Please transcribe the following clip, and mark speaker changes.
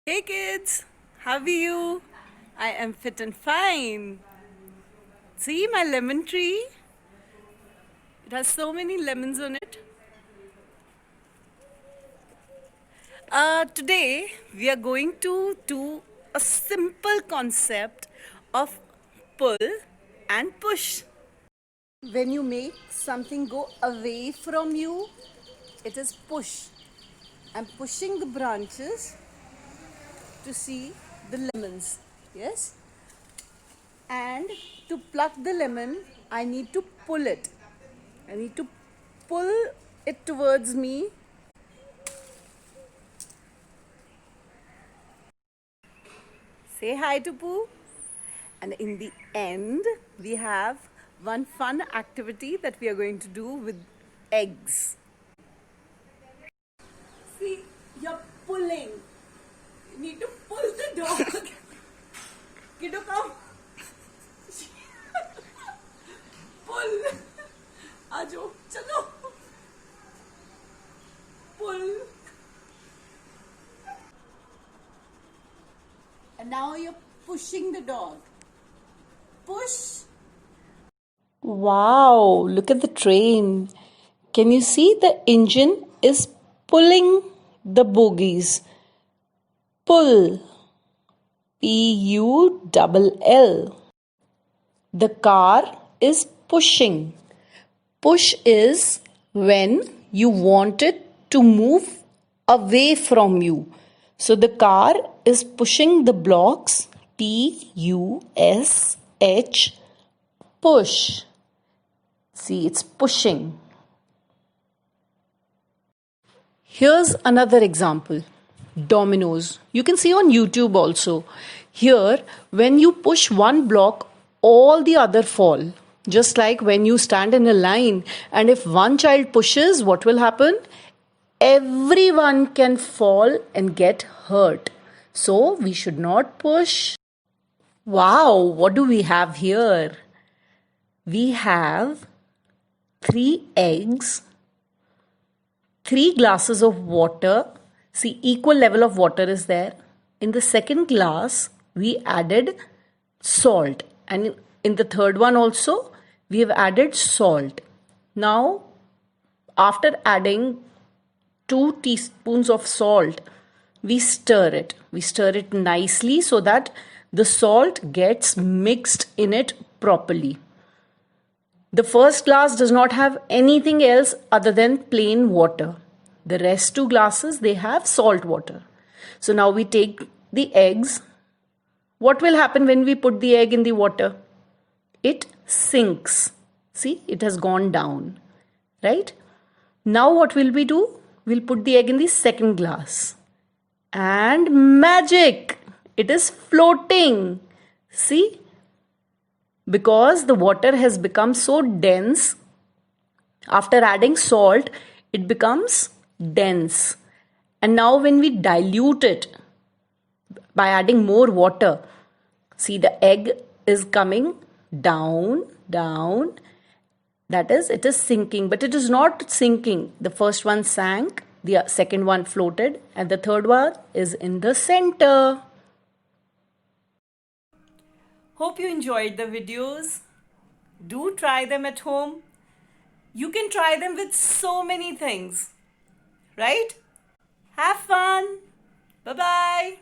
Speaker 1: Hey kids, how are you? I am fit and fine. See my lemon tree? It has so many lemons on it. Today we are going to do a simple concept of pull and push. When you make something go away from you, it is push. I'm pushing the branches to see the lemons. Yes? And to pluck the lemon, I need to pull it. I need to pull it towards me. Say hi to Pooh. And in the end, we have one fun activity that we are going to do with eggs. See, you're pulling. You need to pull the dog. Kiddo, come. Pull. Aajo, chalo. Pull. And now you're pushing the dog. Push. Wow, look at the train. Can you see the engine is pulling the bogies? Pull. Pull. The car is pushing. Push is when you want it to move away from you. So the car is pushing the blocks. Push. Push. See, it's pushing. Here's another example. Dominoes. You can see on YouTube also. Here, when you push one block, all the other fall. Just like when you stand in a line and if one child pushes, what will happen? Everyone can fall and get hurt. So we should not push. Wow, what do we have here? We have 3 eggs, 3 glasses of water. See, equal level of water is there. In the second glass, we added salt. And in the third one also, we have added salt. Now, after adding 2 teaspoons of salt, we stir it. We stir it nicely so that the salt gets mixed in it properly. The first glass does not have anything else other than plain water. The rest 2 glasses, they have salt water. So now we take the eggs. What will happen when we put the egg in the water? It sinks. See, it has gone down, right? Now what will we do? We'll put the egg in the second glass. And magic! It is floating. See? Because the water has become so dense, after adding salt, it becomes dense. And now when we dilute it by adding more water, see the egg is coming down. That is, it is sinking, but it is not sinking. The first one sank, the second one floated, and the third one is in the center. Hope you enjoyed the videos. Do try them at home. You can try them with so many things, right? Have fun. Bye-bye.